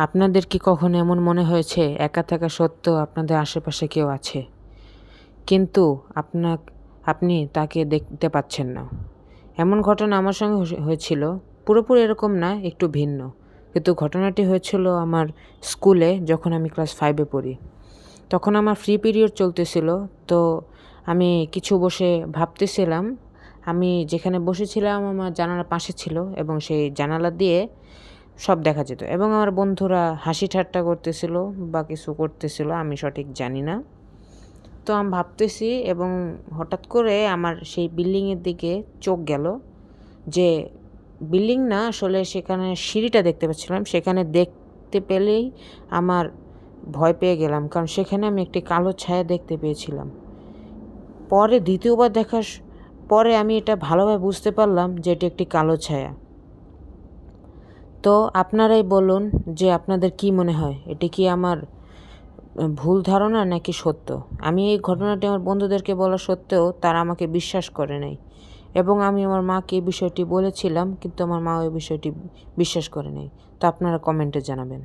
আপনাদের কি কখনো এমন মনে হয়েছে একা থাকা সত্ত্বেও আপনাদের আশেপাশে কেউ আছে, কিন্তু আপনি তাকে দেখতে পাচ্ছেন না? এমন ঘটনা আমার সঙ্গে হয়েছিল। পুরোপুরি এরকম না, একটু ভিন্ন। কিন্তু ঘটনাটি হয়েছিল আমার স্কুলে, যখন আমি ক্লাস 5-এ পড়ি। তখন আমার ফ্রি পিরিয়ড চলতেছিল। তো আমি কিছু বসে ভাবতেছিলাম। আমি যেখানে বসেছিলাম আমার জানালার পাশে ছিল, এবং সেই জানালা দিয়ে সব দেখা যেত, এবং আমার বন্ধুরা হাসি ঠাট্টা করতেছিল বা কিছু করতেছিল, আমি সঠিক জানি না। তো আমি ভাবতেছি, এবং হঠাৎ করে আমার সেই বিল্ডিংয়ের দিকে চোখ গেল, যে বিল্ডিং না, আসলে সেখানে সিঁড়িটা দেখতে পাচ্ছিলাম। সেখানে দেখতে পেলেই আমার ভয় পেয়ে গেলাম, কারণ সেখানে আমি একটি কালো ছায়া দেখতে পেয়েছিলাম। পরে দ্বিতীয়বার দেখার পরে আমি এটা ভালোভাবে বুঝতে পারলাম যে এটি একটি কালো ছায়া। তো আপনারাই বলুন যে আপনাদের কি মনে হয়, এটি কি আমার ভুল ধারণা নাকি সত্য? আমি এই ঘটনাটি আমার বন্ধুদেরকে বলা সত্ত্বেও তারা আমাকে বিশ্বাস করে নাই, এবং আমি আমার মাকে এই বিষয়টি বলেছিলাম, কিন্তু আমার মা ওই বিষয়টি বিশ্বাস করে নাই। তো আপনারা কমেন্টে জানাবেন।